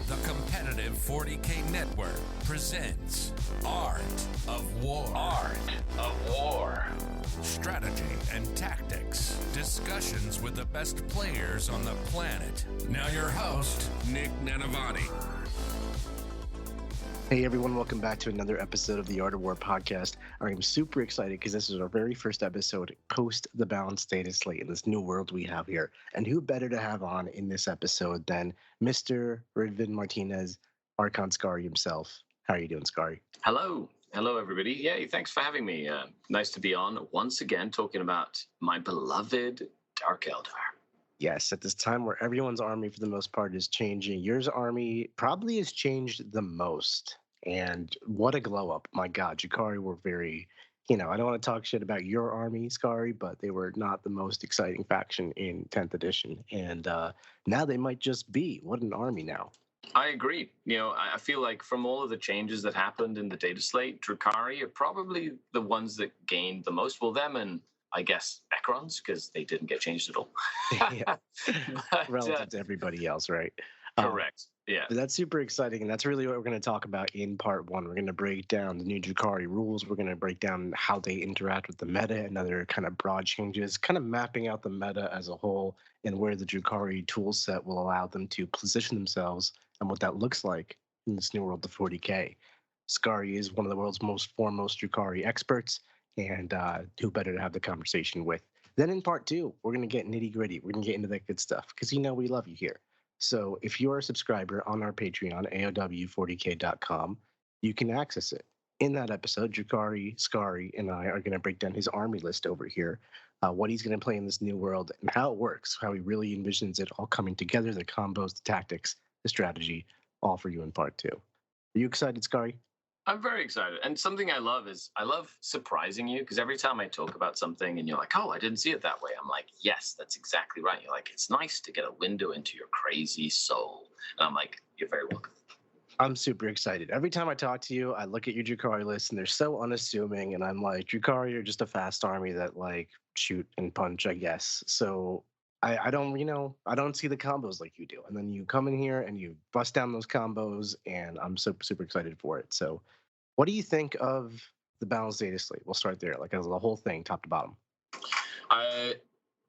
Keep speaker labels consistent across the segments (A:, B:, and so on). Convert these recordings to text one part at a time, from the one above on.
A: The competitive 40K network presents Art of War. Art of War. Strategy and tactics. Discussions with the best players on the planet. Now your host, Nick Nanavati.
B: Hey everyone, welcome back to another episode of the Art of War podcast. I'm super excited because this is our very first episode post the balanced data slate in this new world we have here. And who better to have on in this episode than Mr. Ridvan Martinez, Archon Skari himself. How are you doing, Skari?
C: Hello. Hello, everybody. Yay, thanks for having me. Nice to be on once again talking about my beloved Dark Eldar.
B: Yes, at this time where everyone's army for the most part is changing, yours army probably has changed the most. And what a glow up. My God, Drukhari were very, I don't want to talk shit about your army, Skari, but they were not the most exciting faction in 10th edition. And now they might just be. What an army now.
C: I agree. I feel like from all of the changes that happened in the data slate, Drukhari are probably the ones that gained the most. Well, them and I guess Ekrons, because they didn't get changed at all.
B: Yeah. Relative to everybody else, right?
C: Correct. Yeah.
B: But that's super exciting, and that's really what we're going to talk about in part one. We're going to break down the new Drukhari rules. We're going to break down how they interact with the meta and other kind of broad changes, kind of mapping out the meta as a whole and where the Drukhari tool set will allow them to position themselves and what that looks like in this new world of 40K. Skari is one of the world's most foremost Drukhari experts, and who better to have the conversation with. Then in part two, we're going to get nitty gritty. We're going to get into that good stuff because we love you here. So if you're a subscriber on our Patreon, AOW40k.com, you can access it. In that episode, Drukhari, Skari, and I are going to break down his army list over here, what he's going to play in this new world, and how it works, how he really envisions it all coming together, the combos, the tactics, the strategy, all for you in part two. Are you excited, Skari?
C: I'm very excited. And something I love is I love surprising you because every time I talk about something and you're like, oh, I didn't see it that way. I'm like, yes, that's exactly right. You're like, it's nice to get a window into your crazy soul. And I'm like, you're very welcome.
B: I'm super excited. Every time I talk to you, I look at your Drukhari list and they're so unassuming. And I'm like, Drukhari are just a fast army that like shoot and punch, I guess. So I don't see the combos like you do. And then you come in here and you bust down those combos and I'm super excited for it. So what do you think of the balanced data slate? We'll start there, like as the whole thing, top to bottom.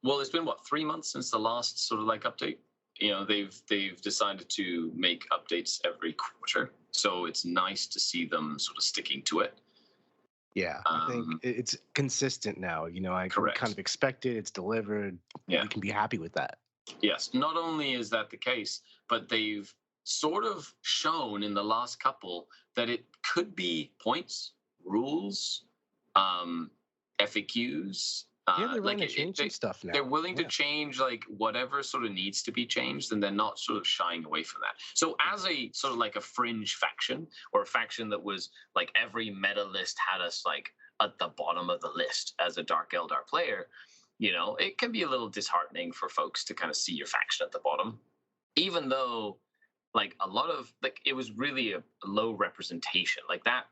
C: Well, it's been 3 months since the last sort of like update. They've decided to make updates every quarter, so it's nice to see them sort of sticking to it.
B: Yeah, I think it's consistent now. I
C: correct.
B: Kind of expect it. It's delivered. Yeah. You can be happy with that.
C: Yes. Not only is that the case, but they've sort of shown in the last couple that it could be points, rules, FAQs.
B: Yeah, they're willing to change some stuff now.
C: They're willing to change like whatever sort of needs to be changed, and they're not sort of shying away from that. So as a sort of like a fringe faction, or a faction that was like every meta list had us like at the bottom of the list as a Dark Eldar player, it can be a little disheartening for folks to kind of see your faction at the bottom, even though like a lot of like it was really a low representation. Like that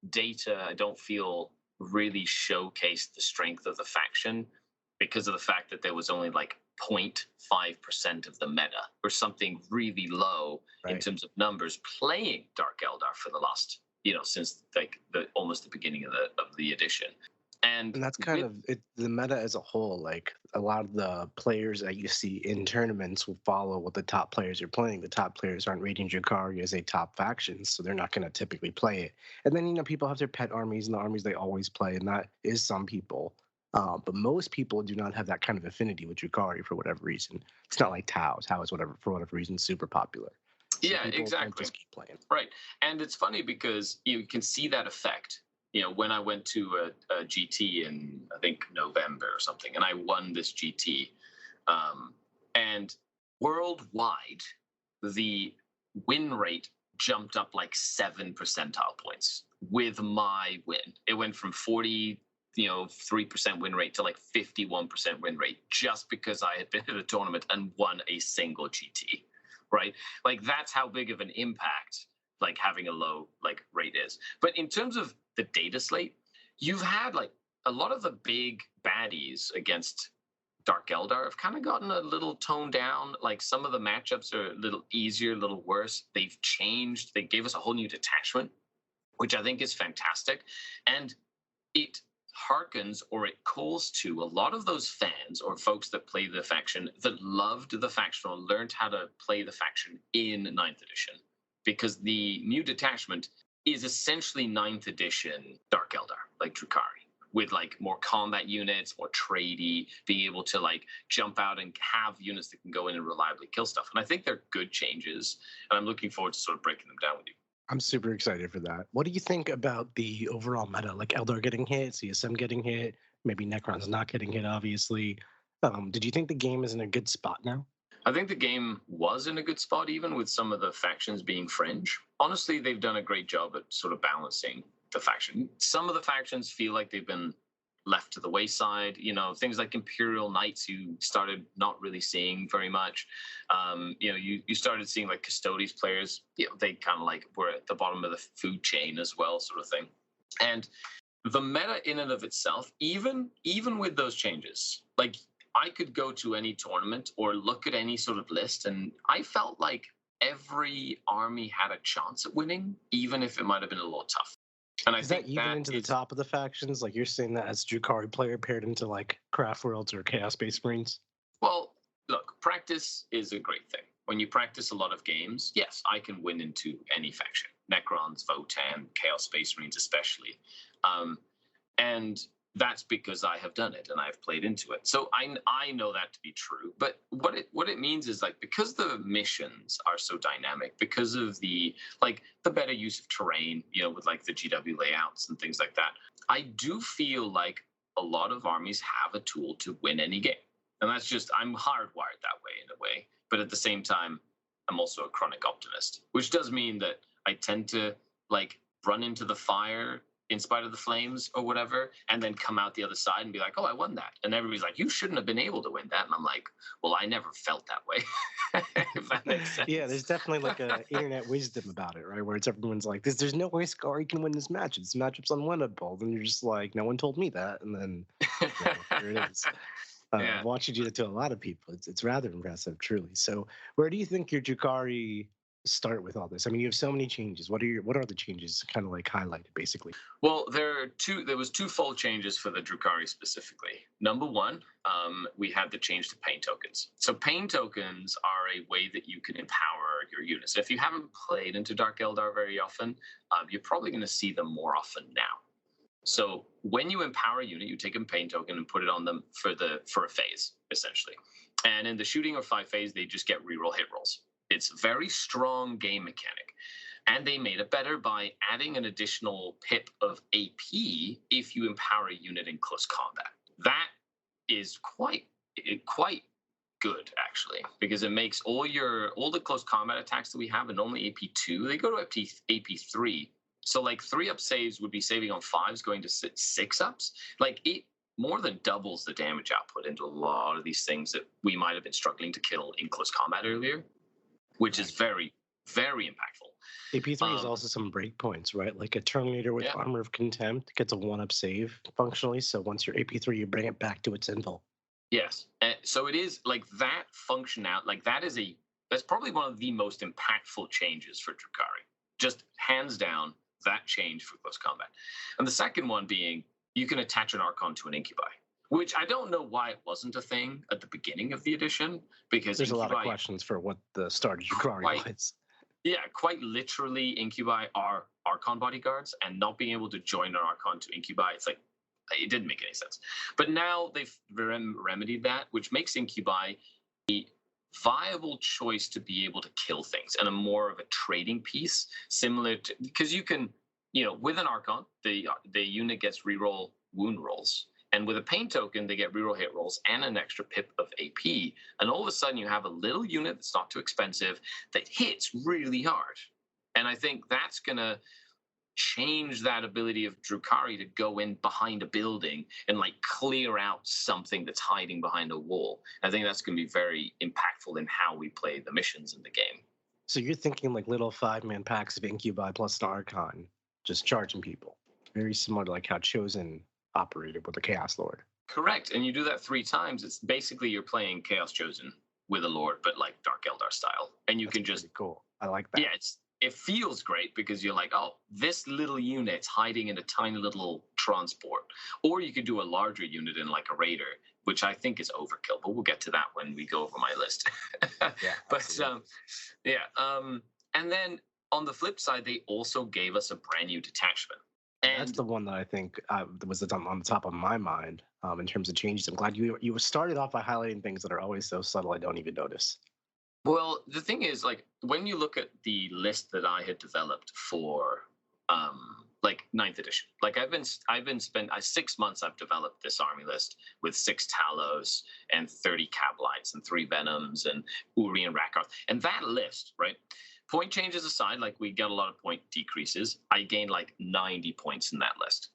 C: data I don't feel really showcased the strength of the faction because of the fact that there was only like 0.5% of the meta or something really low in terms of numbers playing Dark Eldar for the last, since like almost the beginning of the edition. And
B: that's kind of it, the meta as a whole. Like a lot of the players that you see in tournaments will follow what the top players are playing. The top players aren't rating Drukhari as a top faction, so they're not going to typically play it. And then, people have their pet armies and the armies they always play, and that is some people. But most people do not have that kind of affinity with Drukhari for whatever reason. It's not like Tau. Tau is for whatever reason, super popular. So
C: yeah, exactly.
B: Just keep playing.
C: Right. And it's funny because you can see that effect. When I went to a GT in, I think, November or something, and I won this GT, and worldwide, the win rate jumped up like 7 percentile points with my win. It went from 3% win rate to like 51% win rate just because I had been at a tournament and won a single GT, right? Like that's how big of an impact like having a low like rate is. But in terms of the data slate, you've had like a lot of the big baddies against Dark Eldar have kind of gotten a little toned down. Like some of the matchups are a little easier, a little worse. They've changed. They gave us a whole new detachment, which I think is fantastic. And it harkens or it calls to a lot of those fans or folks that play the faction that loved the faction or learned how to play the faction in 9th edition. Because the new detachment is essentially 9th edition Dark Eldar, like Drukhari, with like more combat units, more tradey, being able to like jump out and have units that can go in and reliably kill stuff. And I think they're good changes, and I'm looking forward to sort of breaking them down with you.
B: I'm super excited for that. What do you think about the overall meta? Like Eldar getting hit, CSM getting hit, maybe Necron's not getting hit, obviously. Did you think the game is in a good spot now?
C: I think the game was in a good spot, even with some of the factions being fringe. Honestly, they've done a great job at sort of balancing the faction. Some of the factions feel like they've been left to the wayside. You know, things like Imperial Knights, you started not really seeing very much. You know, you started seeing like Custodes players. You know, they kind of like were at the bottom of the food chain as well, sort of thing. And the meta in and of itself, even with those changes, like I could go to any tournament or look at any sort of list, and I felt like every army had a chance at winning, even if it might have been a little tough. And I
B: Is
C: think
B: that even into the top of the factions? Like you're saying that as Drukhari player paired into like Craft Worlds or Chaos Space Marines?
C: Well, look, practice is a great thing. When you practice a lot of games, yes, I can win into any faction. Necrons, Votan, Chaos Space Marines especially. And that's because I have done it and I've played into it. So I know that to be true. But what it means is like because the missions are so dynamic, because of the better use of terrain, you know, with like the GW layouts and things like that, I do feel like a lot of armies have a tool to win any game. And that's just, I'm hardwired that way in a way. But at the same time, I'm also a chronic optimist, which does mean that I tend to like run into the fire in spite of the flames or whatever, and then come out the other side and be like, oh, I won that. And everybody's like, you shouldn't have been able to win that. And I'm like, well, I never felt that way, if that makes sense.
B: Yeah, there's definitely like a internet wisdom about it, right? Where it's everyone's like, there's no way Skari can win this match. This matchup's unwinnable. And you're just like, no one told me that. And then here it is.
C: Yeah.
B: I've watched you do that to a lot of people. It's rather impressive, truly. So where do you think your Drukhari start with all this? I mean, you have so many changes. What are the changes kind of like highlighted basically?
C: Well, there was twofold changes for the Drukhari specifically. Number one, we had the change to pain tokens. So pain tokens are a way that you can empower your units. If you haven't played into Dark Eldar very often, you're probably going to see them more often now. So when you empower a unit, you take a pain token and put it on them for a phase, essentially. And in the shooting or 5 phase, they just get reroll hit rolls. It's a very strong game mechanic. And they made it better by adding an additional pip of AP if you empower a unit in close combat. That is quite good, actually, because it makes all the close combat attacks that we have, and only AP2, they go to AP3. So like 3-up saves would be saving on 5s going to 6-ups. Like it more than doubles the damage output into a lot of these things that we might have been struggling to kill in close combat earlier, which is very, very impactful.
B: AP3 is also some breakpoints, right? Like a Terminator with Armor of Contempt gets a 1-up save functionally. So once you're AP3, you bring it back to its invul.
C: Yes. So it is like that functionality, like that's probably one of the most impactful changes for Drukhari. Just hands down, that change for close combat. And the second one being you can attach an Archon to an Incubi, which I don't know why it wasn't a thing at the beginning of the edition, because
B: there's a lot of questions for what the start of Drukhari was.
C: Yeah, quite literally, Incubi are Archon bodyguards, and not being able to join an Archon to Incubi, it's like, it didn't make any sense. But now they've remedied that, which makes Incubi a viable choice to be able to kill things and a more of a trading piece, similar to, because you can, you know, with an Archon, the unit gets reroll wound rolls. And with a pain token, they get reroll hit rolls and an extra pip of AP. And all of a sudden, you have a little unit that's not too expensive that hits really hard. And I think that's going to change that ability of Drukhari to go in behind a building and like clear out something that's hiding behind a wall. I think that's going to be very impactful in how we play the missions in the game.
B: So you're thinking like little 5-man packs of Incubi plus an Archon, just charging people. Very similar to like how Chosen operated with the Chaos Lord.
C: Correct. And you do that 3 times. It's basically you're playing Chaos Chosen with a Lord, but like Dark Eldar style. And you
B: That's
C: can just
B: pretty cool. I like that.
C: yeah, it feels great because you're like, oh, this little unit's hiding in a tiny little transport. Or you could do a larger unit in like a raider, which I think is overkill, but we'll get to that when we go over my list.
B: Yeah,
C: but and then on the flip side, they also gave us a brand new detachment. And
B: that's the one that I think was on the top of my mind in terms of changes. I'm glad you started off by highlighting things that are always so subtle I don't even notice.
C: well, the thing is, like, when you look at the list that I had developed for like 9th edition, like I've been spent 6 months I've developed this army list with 6 Talos and 30 Cablites and 3 Venoms and Uri and Rakarth. And that list, right? Point changes aside, like we get a lot of point decreases. I gained like 90 points in that list.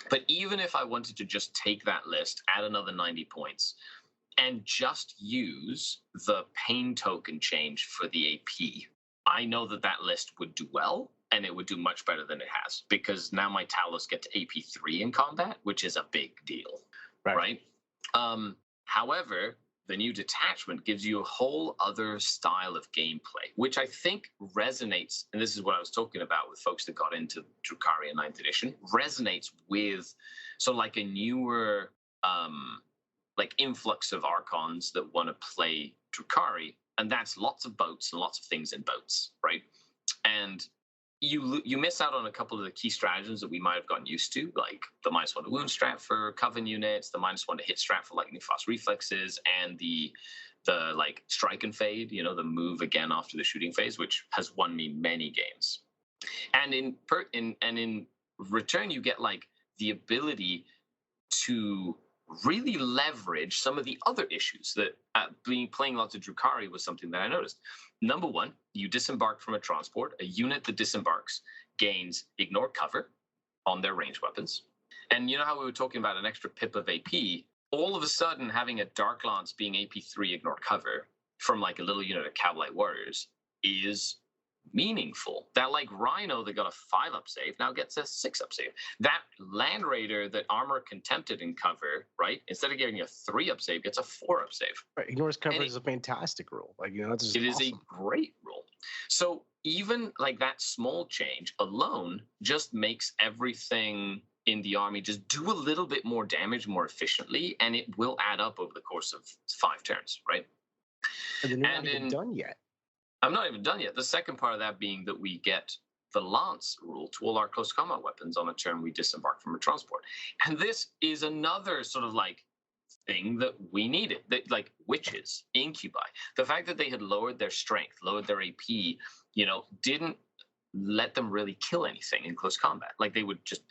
C: But even if I wanted to just take that list, add another 90 points, and just use the pain token change for the AP, I know that that list would do well, and it would do much better than it has, because now my Talos get to AP3 in combat, which is a big deal, right? However, the new detachment gives you a whole other style of gameplay, which I think resonates, and this is what I was talking about with folks that got into Drukhari in 9th edition, resonates with sort of like a newer like influx of Archons that want to play Drukhari, and that's lots of boats and lots of things in boats, right? And you miss out on a couple of the key stratagems that we might have gotten used to, like the -1 to wound strat for Coven units, the -1 to hit strat for lightning fast reflexes, and the like strike and fade, you know, the move again after the shooting phase, which has won me many games. And in return, you get like the ability to really leverage some of the other issues that playing lots of Drukhari was something that I noticed. Number one, you disembark from a transport. A unit that disembarks gains ignore cover on their ranged weapons. And you know how we were talking about an extra pip of AP? All of a sudden, having a Dark Lance being AP3 ignore cover from like a little unit of Cavalite Warriors is meaningful. That like Rhino that got a 5-up save now gets a 6-up save. That Land Raider that Armor Contempted in cover, right, instead of getting a 3-up save, gets a 4-up save.
B: Right, ignores cover is a fantastic rule. Like, you know, that's just
C: it
B: awesome.
C: is a great rule. So even like that small change alone just makes everything in the army just do a little bit more damage more efficiently, and it will add up over the course of 5 turns, right?
B: And then you're not even done yet.
C: I'm not even done yet. The second part of that being that we get the Lance rule to all our close combat weapons on a turn we disembark from a transport. And this is another sort of like thing that we needed, that like witches, incubi. The fact that they had lowered their strength, lowered their AP, you know, didn't let them really kill anything in close combat. Like they would just,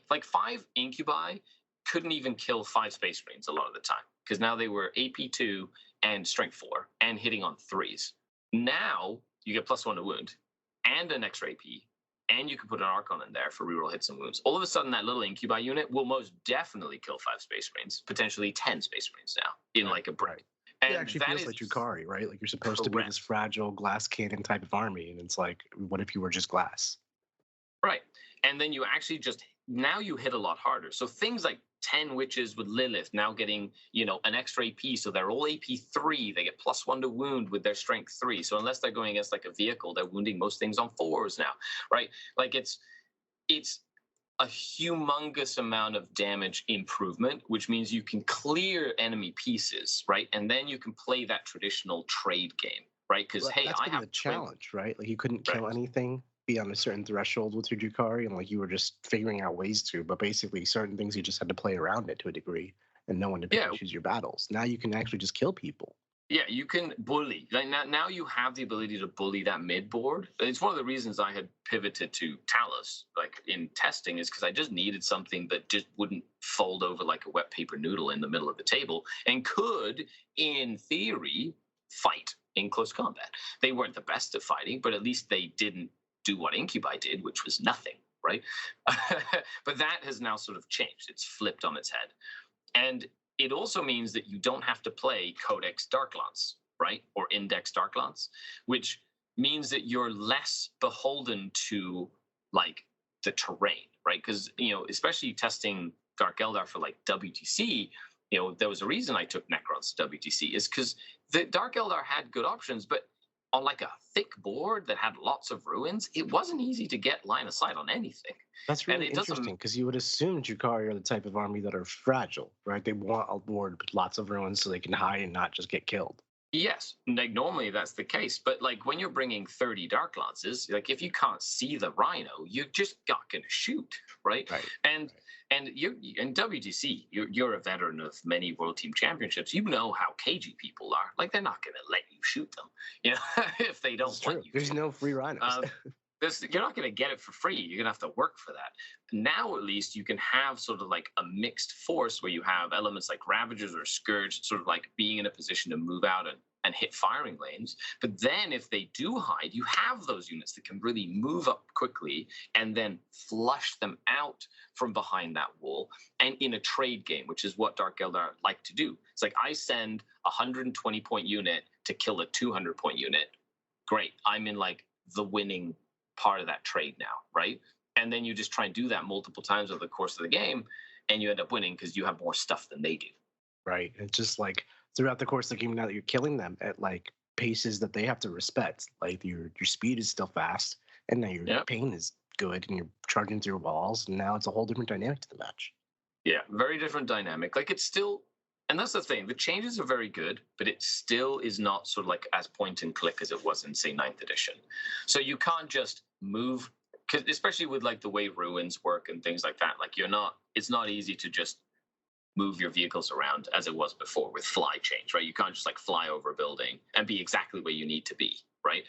C: like 5 incubi couldn't even kill 5 Space Marines a lot of the time, because now they were AP2 and strength 4 and hitting on 3s. Now you get +1 to wound and an extra AP, and you can put an Archon in there for reroll hits and wounds. All of a sudden, that little incubi unit will most definitely kill 5 Space Marines, potentially 10 Space Marines now in like a break.
B: And it actually feels like Drukhari, right? Like you're supposed to be this fragile glass cannon type of army, and it's like, what if you were just glass?
C: Right. And then you actually just, now you hit a lot harder. So things like 10 witches with Lilith now getting, you know, an extra AP, so they're all AP3. They get +1 to wound with their strength 3. So unless they're going against like a vehicle, they're wounding most things on 4s now, right? Like it's a humongous amount of damage improvement, which means you can clear enemy pieces, right? And then you can play that traditional trade game, right? Because hey,
B: that's
C: I have
B: the challenge, right? Like you couldn't kill anything beyond a certain threshold with your Drukhari, and like you were just figuring out ways to, but basically certain things you just had to play around it to a degree and know when to pick and choose your battles. Now you can actually just kill people.
C: Yeah, you can bully. Like now you have the ability to bully that mid board. It's one of the reasons I had pivoted to Talos, like in testing, is because I just needed something that just wouldn't fold over like a wet paper noodle in the middle of the table and could, in theory, fight in close combat. They weren't the best at fighting, but at least they didn't do what Incubi did, which was nothing, right? But that has now sort of changed. It's flipped on its head. And it also means that you don't have to play Codex Dark Lance, right? Or Index Dark Lance, which means that you're less beholden to like the terrain, right? Because, you know, especially testing Dark Eldar for like WTC, there was a reason I took Necrons to WTC, is because the Dark Eldar had good options, but on like a thick board that had lots of ruins, it wasn't easy to get line of sight on anything.
B: That's really interesting, because you would assume Drukhari are the type of army that are fragile, right? They want a board with lots of ruins so they can hide and not just get killed.
C: Yes, like normally that's the case, but like when you're bringing 30 Dark Lances, like if you can't see the Rhino, you're just not going to shoot, right? And you in WTC, you're a veteran of many World Team Championships. You know how cagey people are. Like they're not going to let you shoot them, if they don't want you.
B: There's no free Rhinos.
C: You're not going to get it for free. You're going to have to work for that. Now, at least, you can have sort of like a mixed force where you have elements like Ravagers or Scourge sort of like being in a position to move out and hit firing lanes. But then if they do hide, you have those units that can really move up quickly and then flush them out from behind that wall and in a trade game, which is what Dark Eldar like to do. It's like I send a 120-point unit to kill a 200-point unit. Great. I'm in like the winning part of that trade now, right? And then you just try and do that multiple times over the course of the game, and you end up winning because you have more stuff than they do.
B: Right. It's just like throughout the course of the game, now that you're killing them at like paces that they have to respect, like your speed is still fast, and now your pain is good, and you're charging through walls, and now it's a whole different dynamic to the match.
C: Yeah, very different dynamic. Like it's still, and that's the thing, the changes are very good, but it still is not sort of like as point and click as it was in, say, 9th edition. So you can't just move, because especially with like the way ruins work and things like that, like it's not easy to just move your vehicles around as it was before with fly change, right? You can't just like fly over a building and be exactly where you need to be, right?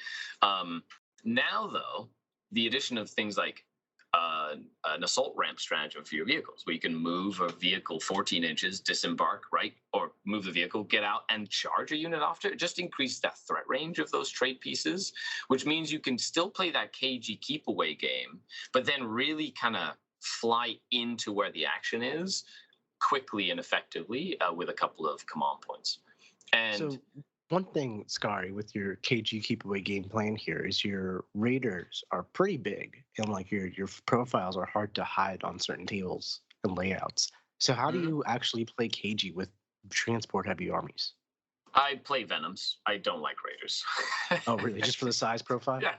C: Now, though, the addition of things like an assault ramp strategy for your vehicles, where you can move a vehicle 14 inches, disembark, right? Or move the vehicle, get out, and charge a unit after. It just increases that threat range of those trade pieces, which means you can still play that cagey keep away game, but then really kind of fly into where the action is quickly and effectively with a couple of command points. And
B: so one thing, Skari, with your KG keep away game plan here is your raiders are pretty big, and like your profiles are hard to hide on certain tables and layouts. So how do you actually play KG with transport heavy armies?
C: I play Venoms. I don't like raiders.
B: Oh, really? Just for the size profile?
C: Yeah,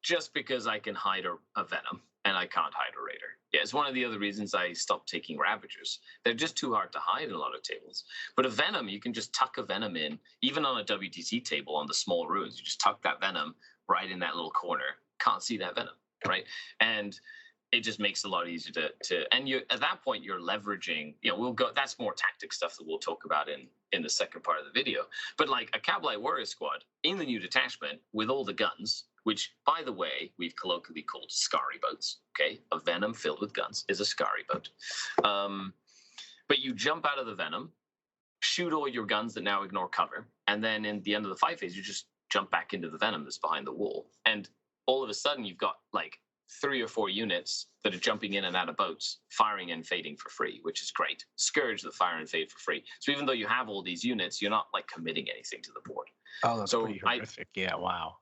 C: just because I can hide a Venom and I can't hide a raider. Yeah, it's one of the other reasons I stopped taking Ravagers. They're just too hard to hide in a lot of tables. But a Venom, you can just tuck a Venom in, even on a WTC table on the small ruins. You just tuck that Venom right in that little corner. Can't see that Venom, right? And it just makes it a lot easier to and you at that point you're leveraging, we'll go, that's more tactic stuff that we'll talk about in the second part of the video. But like a Kabylie Warrior Squad in the new detachment with all the guns, which, by the way, we've colloquially called Skari boats, okay? A Venom filled with guns is a Skari boat. But you jump out of the Venom, shoot all your guns that now ignore cover, and then in the end of the fight phase, you just jump back into the Venom that's behind the wall. And all of a sudden, you've got, like, 3 or 4 units that are jumping in and out of boats, firing and fading for free, which is great. Scourge that fire and fade for free. So even though you have all these units, you're not, like, committing anything to the board.
B: Oh, that's pretty horrific. Yeah, wow.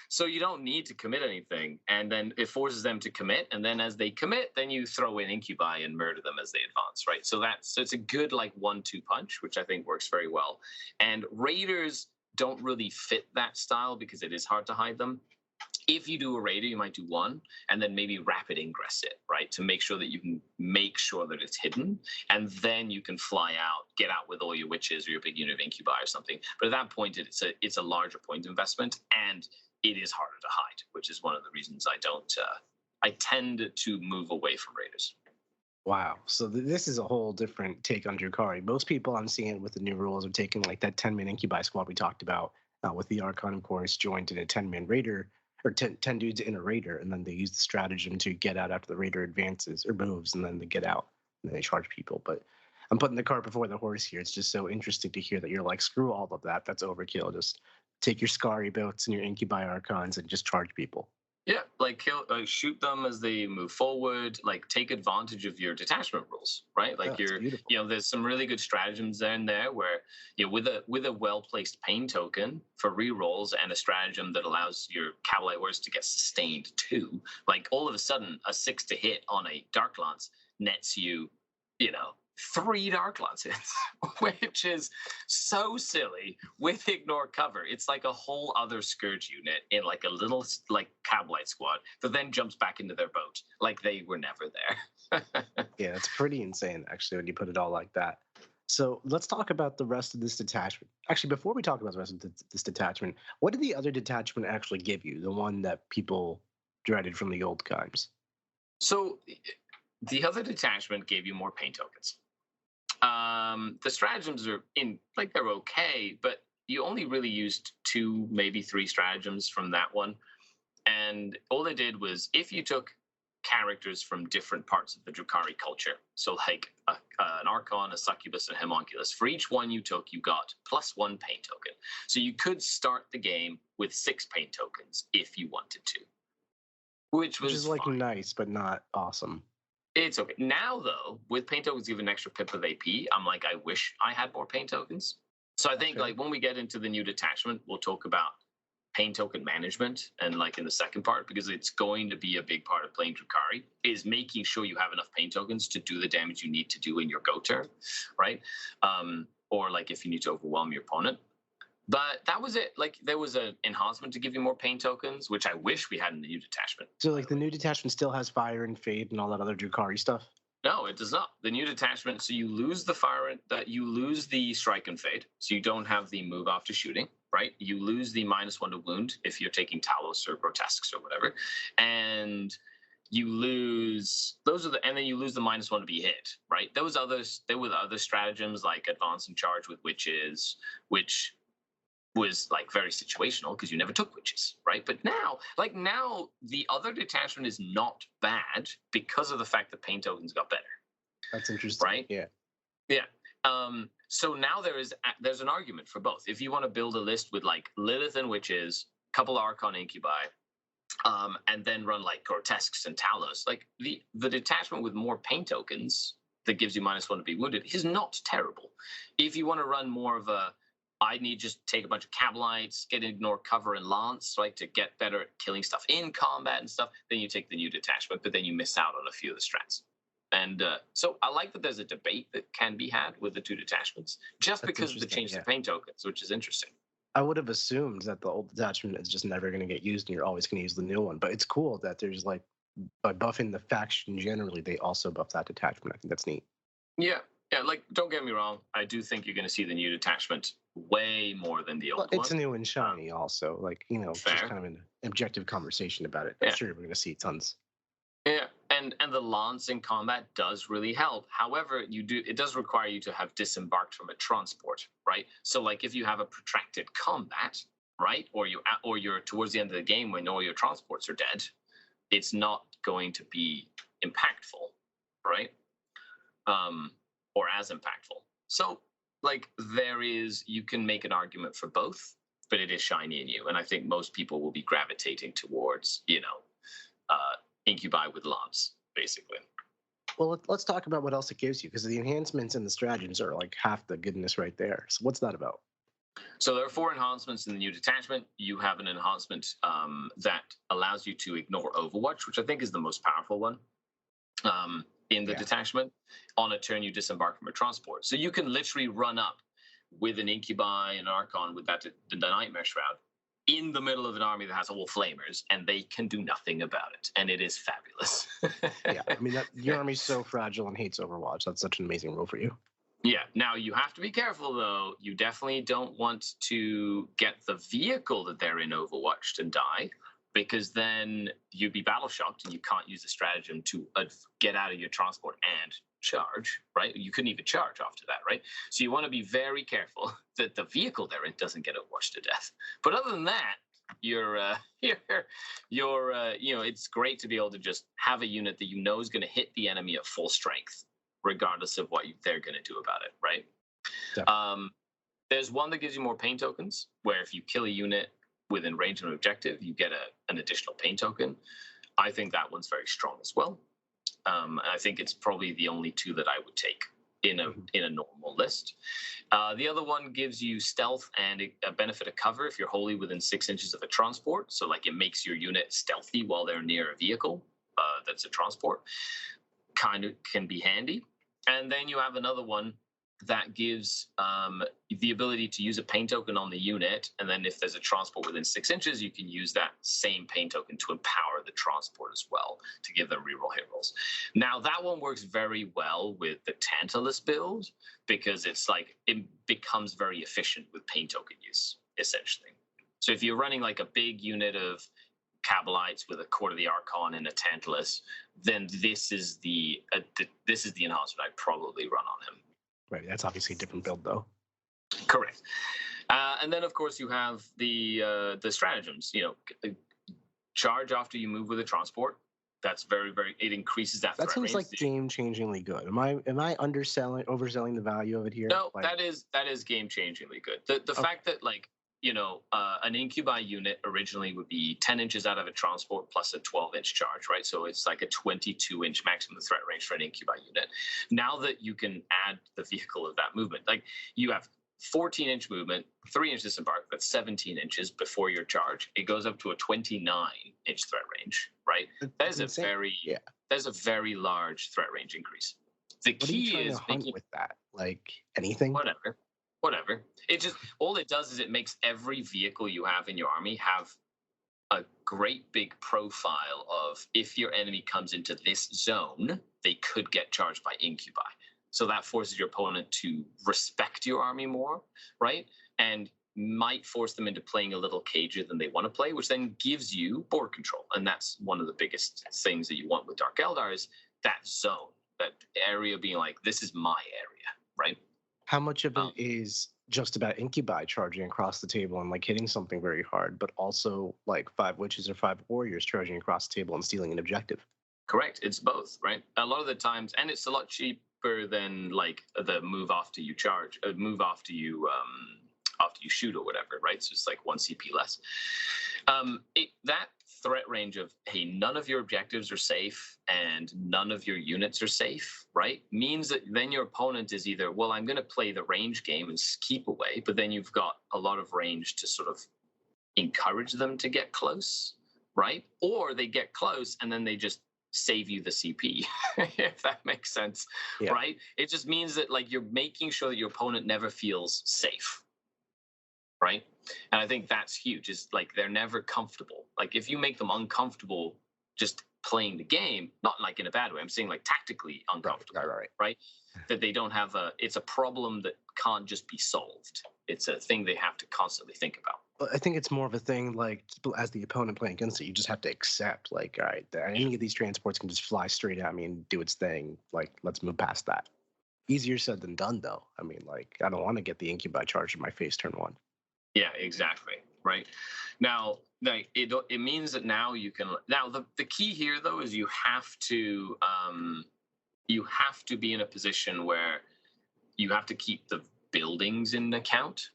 C: So you don't need to commit anything, and then it forces them to commit, and then as they commit, then you throw in Incubi and murder them as they advance, right? So it's a good like 1-2 punch, which I think works very well. And Raiders don't really fit that style because it is hard to hide them. If you do a raider, you might do one and then maybe rapid ingress it, right? To make sure that you can make sure that it's hidden. And then you can fly out, get out with all your witches or your big unit of Incubi or something. But at that point, it's a larger point investment and it is harder to hide, which is one of the reasons I tend to move away from raiders.
B: Wow. So this is a whole different take on Drukhari. Most people I'm seeing with the new rules are taking like that 10-man Incubi squad we talked about with the Archon, of course, joined in a 10-man raider, or 10 dudes in a raider, and then they use the stratagem to get out after the raider advances or moves, and then they get out, and then they charge people. But I'm putting the cart before the horse here. It's just so interesting to hear that you're like, screw all of that. That's overkill. Just take your Skari boats and your Incubi Archons and just charge people.
C: Yeah, like shoot them as they move forward. Like take advantage of your detachment rules, right?
B: Oh,
C: Like
B: that's beautiful.
C: there's some really good stratagems there in there where with a well placed pain token for rerolls and a stratagem that allows your cavalry warriors to get sustained too. Like all of a sudden, a 6 to hit on a Dark Lance nets you, you know, 3 Dark Lance hits, which is so silly with ignore cover. It's like a whole other Scourge unit in like a little like Cablite squad that then jumps back into their boat like they were never there.
B: Yeah, it's pretty insane actually when you put it all like that. So let's talk about the rest of this detachment. Actually, before we talk about the rest of this detachment, what did the other detachment actually give you? The one that people dreaded from the old times?
C: So the other detachment gave you more pain tokens. The stratagems are they're okay, but you only really used 2, maybe 3 stratagems from that one. And all they did was if you took characters from different parts of the Drukhari culture, so like an Archon, a Succubus, and a Homunculus, for each one you took, you got +1 pain token. So you could start the game with 6 pain tokens if you wanted to, which
B: Which is like
C: fine.
B: nice, but not awesome.
C: It's okay. Now, though, with paint tokens give an extra pip of AP, I'm like, I wish I had more paint tokens. So I think
B: Okay.
C: like when we get into the new detachment, we'll talk about paint token management and like in the second part, because it's going to be a big part of playing Drukhari, is making sure you have enough paint tokens to do the damage you need to do in your go turn, right? Or like if you need to overwhelm your opponent. But that was it. Like there was an enhancement to give you more pain tokens, which I wish we had in the new detachment.
B: So like the new detachment still has fire and fade and all that other Drukhari stuff.
C: No, it does not. The new detachment, so you lose the fire, that you lose the strike and fade, so you don't have the move after shooting, right? You lose the -1 to wound if you're taking Talos or Grotesques or whatever, and you lose and then you lose the -1 to be hit, right? There were other stratagems like advance and charge with witches, which was like very situational because you never took witches, right? But now the other detachment is not bad because of the fact that pain tokens got better,
B: That's interesting.
C: right?
B: Yeah.
C: Yeah. So now there's an argument for both. If you want to build a list with like Lilith and witches, couple Archon incubi, and then run like Grotesques and Talos, like the detachment with more pain tokens that gives you -1 to be wounded is not terrible. If you want to run more of a I need just take a bunch of Cabalites, get ignore cover and lance, right, to get better at killing stuff in combat and stuff. Then you take the new detachment, but then you miss out on a few of the strats. And so I like that there's a debate that can be had with the 2 detachments, just
B: That's
C: because of the
B: interesting,
C: change
B: yeah.
C: to pain tokens, which is interesting.
B: I would have assumed that the old detachment is just never going to get used and you're always going to use the new one. But it's cool that there's like, by buffing the faction generally, they also buff that detachment. I think that's neat.
C: Yeah, like don't get me wrong, I do think you're going to see the new detachment way more than the
B: Well,
C: old
B: it's
C: one.
B: new and shiny also. Like, just
C: Fair.
B: kind of an objective conversation about it.
C: Yeah.
B: I'm sure we're going to see tons.
C: Yeah, and the lance in combat does really help. However, it does require you to have disembarked from a transport, right? So like if you have a protracted combat, right, or you're towards the end of the game when all your transports are dead, it's not going to be impactful, right? Or as impactful. So like you can make an argument for both, but it is shiny in you, and I think most people will be gravitating towards incubi with lance, basically.
B: Well, let's talk about what else it gives you, because the enhancements and the stratagems are like half the goodness right there. So what's that about?
C: So there are 4 enhancements in the new detachment. You have an enhancement that allows you to ignore Overwatch, which I think is the most powerful one in the detachment. On a turn, you disembark from a transport. So you can literally run up with an incubi and Archon with the Nightmare Shroud in the middle of an army that has all flamers, and they can do nothing about it, and it is fabulous.
B: Yeah, I mean, your army's so fragile and hates Overwatch. That's such an amazing rule for you.
C: Yeah, now you have to be careful, though. You definitely don't want to get the vehicle that they're in Overwatched and die, because then you'd be battle shocked and you can't use the stratagem to get out of your transport and charge, right? You couldn't even charge after that, right? So you want to be very careful that the vehicle they're in doesn't get overwatched to death. But other than that, it's great to be able to just have a unit that you know is going to hit the enemy at full strength, regardless of what they're going to do about it, right?
B: Definitely.
C: There's one that gives you more pain tokens, where if you kill a unit within range of an objective, you get an additional pain token. I think that one's very strong as well. And I think it's probably the only two that I would take in a normal list. The other one gives you stealth and a benefit of cover if you're wholly within 6 inches of a transport. So like it makes your unit stealthy while they're near a vehicle that's a transport. Kind of can be handy. And then you have another one that gives the ability to use a pain token on the unit, and then if there's a transport within 6 inches, you can use that same pain token to empower the transport as well, to give them reroll hit rolls. Now, that one works very well with the Tantalus build, because it's like, it becomes very efficient with pain token use, essentially. So if you're running like a big unit of Cabalites with a Court of the Archon and a Tantalus, then this is the enhancement I'd probably run on him.
B: Right, that's obviously a different build, though.
C: Correct. And then, of course, you have the stratagems. You know, charge after you move with a transport. That's very, very. It increases that.
B: That
C: threat
B: seems
C: range.
B: like game-changingly good. Am I overselling the value of it here?
C: No,
B: like...
C: that is game-changingly good. The fact that, like, you know, an incubi unit originally would be 10 inches out of a transport plus a 12-inch charge, right? So it's like a 22-inch maximum threat range for an incubi unit. Now that you can add the vehicle of that movement, like you have 14-inch movement, 3-inch disembark, that's 17 inches before your charge. It goes up to a 29-inch threat range, right? That's a very large threat range increase. The key is
B: making with that, like anything.
C: Whatever. It just, all it does is it makes every vehicle you have in your army have a great big profile of, if your enemy comes into this zone, they could get charged by incubi. So that forces your opponent to respect your army more, right? And might force them into playing a little cagier than they want to play, which then gives you board control. And that's one of the biggest things that you want with Dark Eldar, is that zone, that area being like, this is my area, right?
B: How much of it is just about incubi charging across the table and like hitting something very hard, but also like 5 witches or 5 warriors charging across the table and stealing an objective?
C: Correct. It's both, right? A lot of the times, and it's a lot cheaper than like the move after you charge, move after you shoot or whatever, right? So it's like 1 CP less. That threat range of, hey, none of your objectives are safe and none of your units are safe, right, means that then your opponent is either, well, I'm going to play the range game and keep away, but then you've got a lot of range to sort of encourage them to get close, right? Or they get close and then they just save you the CP, if that makes sense, right? It just means that like you're making sure that your opponent never feels safe, right? And I think that's huge, is like they're never comfortable. Like if you make them uncomfortable just playing the game, not like in a bad way, I'm saying like tactically uncomfortable, right? That they don't have it's a problem that can't just be solved. It's a thing they have to constantly think about.
B: Well, I think it's more of a thing like, as the opponent playing against it, you just have to accept, like, all right, any of these transports can just fly straight at me and do its thing. Like, let's move past that. Easier said than done, though. I mean, like, I don't want to get the incubi charge in my face turn 1.
C: Yeah, exactly. Right. Now, like it means that now you can. Now, the key here though is you have to be in a position where you have to keep the buildings in account,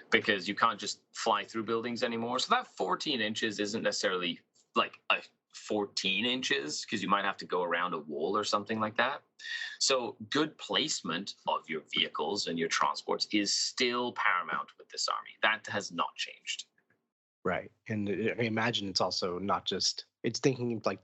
C: because you can't just fly through buildings anymore. So that 14 inches isn't necessarily like a 14 inches, because you might have to go around a wall or something like that. So good placement of your vehicles and your transports is still paramount with this army. That has not changed.
B: Right. And I imagine it's also not just, it's thinking like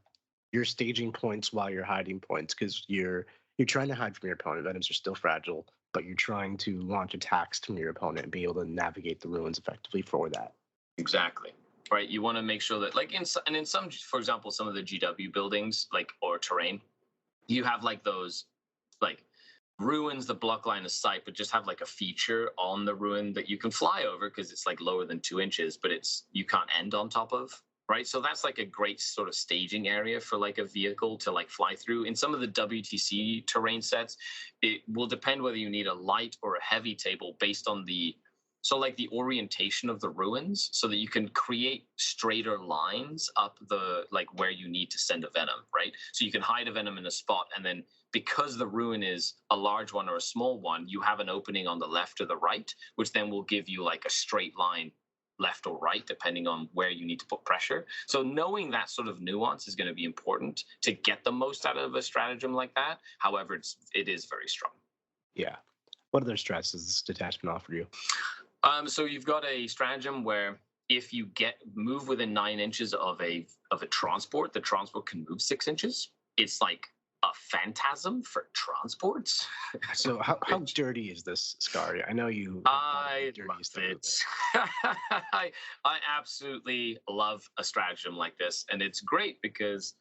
B: your staging points while you're hiding points, because you're trying to hide from your opponent. Venoms are still fragile, but you're trying to launch attacks from your opponent and be able to navigate the ruins effectively for that.
C: Exactly. Right, you want to make sure that, like, in some, for example, some of the GW buildings, like, or terrain, you have like those, like, ruins that block line of sight, but just have like a feature on the ruin that you can fly over because it's like lower than 2 inches, but you can't end on top of, right? So that's like a great sort of staging area for like a vehicle to like fly through. In some of the WTC terrain sets, it will depend whether you need a light or a heavy table based on the orientation of the ruins, so that you can create straighter lines up the, like, where you need to send a venom, right? So you can hide a venom in a spot, and then because the ruin is a large one or a small one, you have an opening on the left or the right, which then will give you like a straight line, left or right, depending on where you need to put pressure. So knowing that sort of nuance is going to be important to get the most out of a stratagem like that. However, it is very strong.
B: Yeah. What other strats does this detachment offer you?
C: So you've got a stratagem where if you move within 9 inches of a transport, the transport can move 6 inches. It's like a phantasm for transports.
B: So how dirty is this, Skari? I know you.
C: I love it. I absolutely love a stratagem like this, and it's great because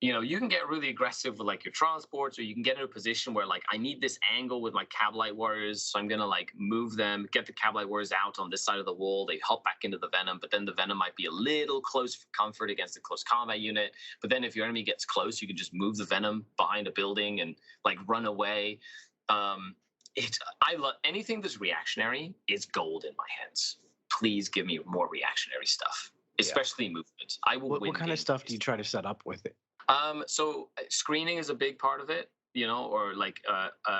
C: you can get really aggressive with like your transports, or you can get in a position where like I need this angle with my Cabalite warriors, so I'm gonna like move them, get the Cabalite warriors out on this side of the wall. They hop back into the venom, but then the venom might be a little close for comfort against a close combat unit. But then if your enemy gets close, you can just move the venom behind a building and like run away. I love anything that's reactionary. Is gold in my hands. Please give me more reactionary stuff, especially movement. I will.
B: What kind of stuff do you try to set up with it?
C: So screening is a big part of it, or like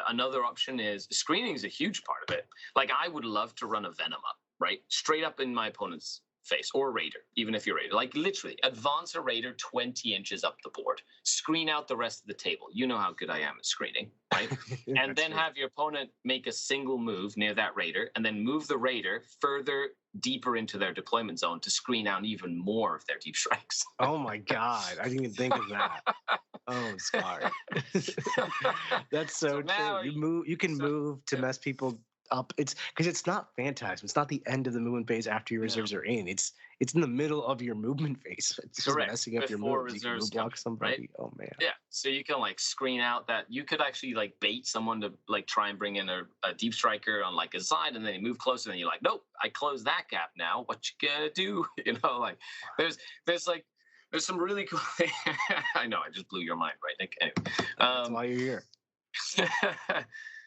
C: another option is screening is a huge part of it. Like I would love to run a venom up, right? Straight up in my opponent's face, or a raider, even if you're a raider. Like literally advance a raider 20 inches up the board, screen out the rest of the table. You know how good I am at screening, right? And then have your opponent make a single move near that raider, and then move the raider further deeper into their deployment zone to screen out even more of their deep strikes.
B: Oh my God, I didn't even think of that. Oh, Skari. That's so true. You can move to mess people up. It's because it's not phantasm. It's not the end of the movement phase after your reserves are in. It's in the middle of your movement phase. It's just messing up your moves. You can block somebody. Right? Oh man.
C: Yeah. So you can like screen out that. You could actually like bait someone to like try and bring in a deep striker on like a side, and then you move closer, and then you're like, nope, I closed that gap now. What you gonna do? Like there's some really cool. I know I just blew your mind, right, Nick? Anyway,
B: that's why you're here.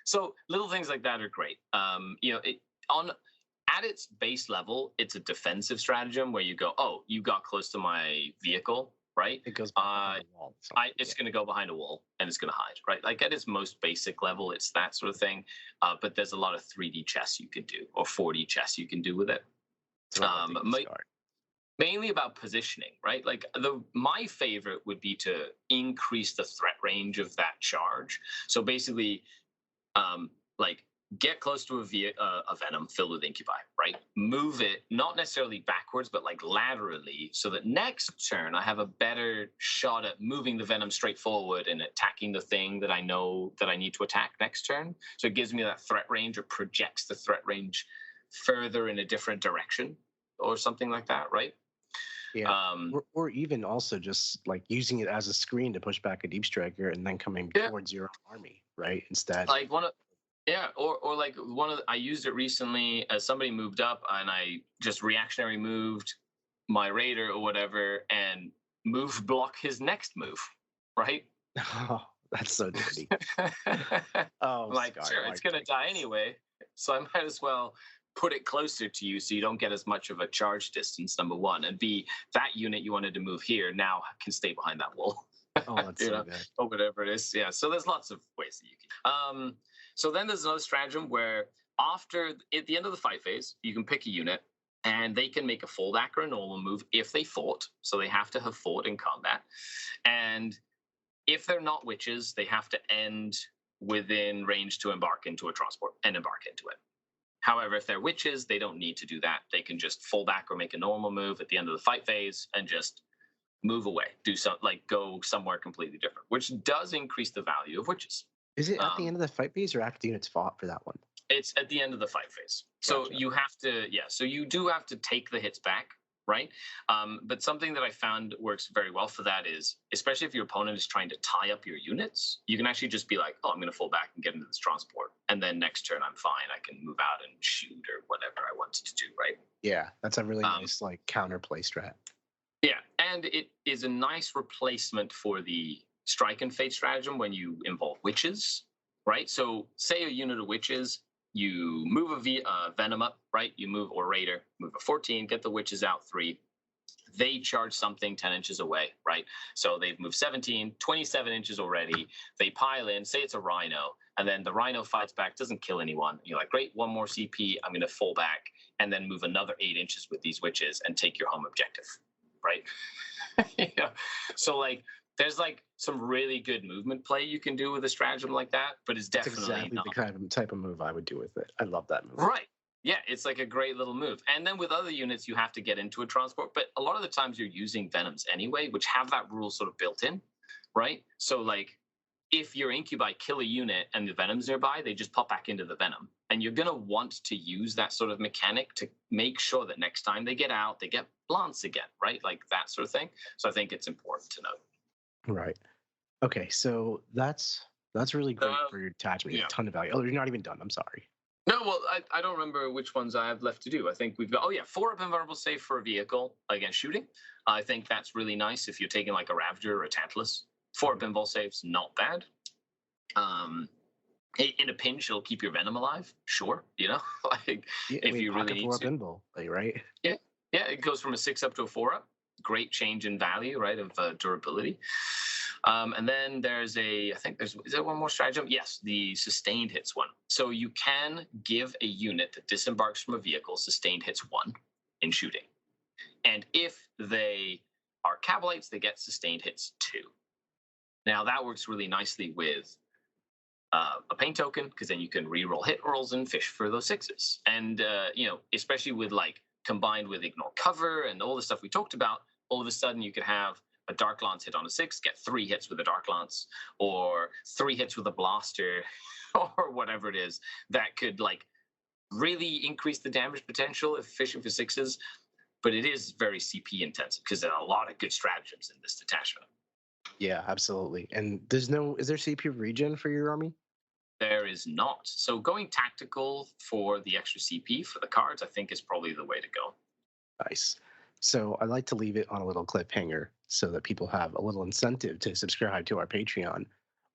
C: So little things like that are great. At its base level, it's a defensive stratagem where you go, oh, you got close to my vehicle, right?
B: It goes behind a wall.
C: It's going to go behind a wall and it's going to hide, right? Like at its most basic level, it's that sort of thing. But there's a lot of 3D chess you can do, or 4D chess you can do with it. Mainly about positioning, right? Like my favorite would be to increase the threat range of that charge. So basically, like get close to a venom filled with incubi, right? Move it, not necessarily backwards, but like laterally, so that next turn I have a better shot at moving the venom straight forward and attacking the thing that I know that I need to attack next turn. So it gives me that threat range, or projects the threat range further in a different direction or something like that, right?
B: Yeah, or even also just like using it as a screen to push back a deep striker and then coming towards your army, right? Instead,
C: like I used it recently as somebody moved up, and I just reactionary moved my raider or whatever, and block his next move, right?
B: Oh, that's so dirty.
C: Oh, like sure, it's gonna die anyway, so I might as well put it closer to you so you don't get as much of a charge distance, number one, and B, that unit you wanted to move here now can stay behind that wall.
B: Oh, that's so good.
C: Or whatever it is. Yeah, so there's lots of ways that you can. So then there's another stratagem where at the end of the fight phase, you can pick a unit, and they can make a fold act or a normal move if they fought. So they have to have fought in combat. And if they're not witches, they have to end within range to embark into a transport and embark into it. However, if they're witches, they don't need to do that. They can just fall back or make a normal move at the end of the fight phase and just move away, go somewhere completely different, which does increase the value of witches.
B: Is it at the end of the fight phase or after the unit's fought for that one?
C: It's at the end of the fight phase. So
B: Gotcha.
C: you have to, so you do have to take the hits back, right? But something that I found works very well for that is, especially if your opponent is trying to tie up your units, you can actually just be like, oh, I'm going to fall back and get into this transport. And then next turn, I'm fine. I can move out and shoot or whatever I wanted to do, right?
B: Yeah, that's a really nice counterplay strat.
C: Yeah, and it is a nice replacement for the strike and fate stratagem when you involve witches, right? So say a unit of witches, you move a venom up, right? You move, or raider, move a 14, get the witches out 3. they charge something 10 inches away, right? So they've moved 27 inches already. They pile in, say it's a rhino, and then the rhino fights back, doesn't kill anyone. You're like, great, one more CP, I'm going to fall back and then move another 8 inches with these witches and take your home objective, right? Yeah. So like, there's like some really good movement play you can do with a stratagem like that, but it's definitely
B: exactly
C: not
B: the kind of type of move I would do with it. I love that move.
C: right. Yeah, it's like a great little move. And then with other units, you have to get into a transport, but a lot of the times you're using venoms anyway, which have that rule sort of built in, right? So like, if your incubi kill a unit and the venom's nearby, they just pop back into the venom. And you're going to want to use that sort of mechanic to make sure that next time they get out, they get Blance again, right? Like that sort of thing. So I think it's important to note.
B: Right. Okay, so that's really great for your detachment. You have a ton of value. Oh, you're not even done. I'm sorry.
C: No, well, I don't remember which ones I have left to do. I think we've got, 4 up invulnerable save for a vehicle against shooting. I think that's really nice if you're taking like a Ravager or a Tantalus. 4 up invul saves, not bad. In a pinch, it'll keep your Venom alive. Sure, like if you really need
B: 4 up
C: to.
B: invul, right?
C: Yeah, it goes from a 6 up to a 4 up. Great change in value, right, of durability. And then is there one more stratagem? Yes, the sustained hits one. So you can give a unit that disembarks from a vehicle sustained hits 1 in shooting. And if they are Cabalites, they get sustained hits 2. Now that works really nicely with a pain token, because then you can reroll hit rolls and fish for those 6s. And, especially with like combined with ignore cover and all the stuff we talked about, all of a sudden you could have a Dark Lance hit on a 6, get 3 hits with a Dark Lance, or 3 hits with a Blaster, or whatever it is, that could like really increase the damage potential if fishing for 6s. But it is very CP intensive because there are a lot of good stratagems in this detachment.
B: Yeah, absolutely. And is there CP regen for your army?
C: There is not. So going tactical for the extra CP for the cards, I think, is probably the way to go.
B: Nice. So I like to leave it on a little cliffhanger so that people have a little incentive to subscribe to our Patreon.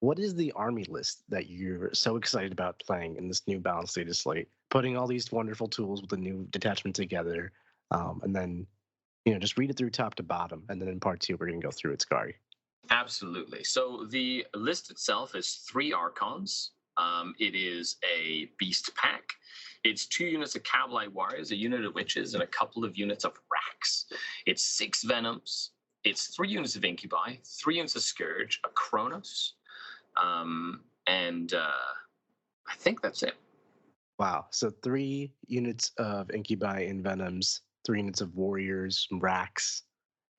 B: What is the army list that you're so excited about playing in this new balanced data slate? Putting all these wonderful tools with the new detachment together, and then just read it through top to bottom. And then in part 2, we're going to go through it, Skari.
C: Absolutely. So the list itself is 3 Archons. It is a Beast pack. It's 2 units of Cavalite Warriors, a unit of Witches, and a couple of units of Racks. It's 6 Venoms. It's 3 units of Incubi, 3 units of Scourge, a Chronos, and I think that's it.
B: Wow. So 3 units of Incubi and Venoms, 3 units of Warriors, Racks,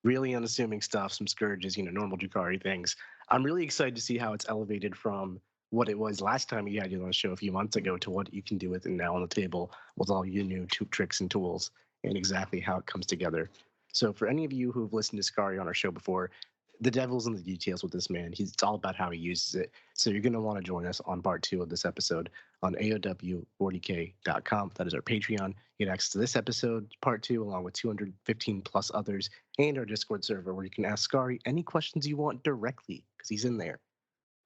B: really unassuming stuff, some Scourges, normal Drukhari things. I'm really excited to see how it's elevated from what it was last time you had you on the show a few months ago to what you can do with it now on the table with all your new tricks and tools and exactly how it comes together. So for any of you who've listened to Skari on our show before, the devil's in the details with this man. It's all about how he uses it. So you're going to want to join us on part 2 of this episode on AOW40k.com. That is our Patreon. You get access to this episode, part 2, along with 215 plus others, and our Discord server where you can ask Skari any questions you want directly because he's in there.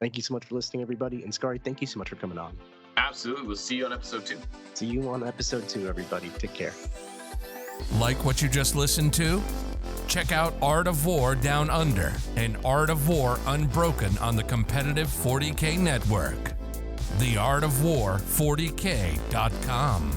B: Thank you so much for listening, everybody. And Skari, thank you so much for coming on.
C: Absolutely. We'll see you on episode 2.
B: See you on episode 2, everybody. Take care.
A: Like what you just listened to? Check out Art of War Down Under and Art of War Unbroken on the competitive 40K network. The Art of War 40K.com.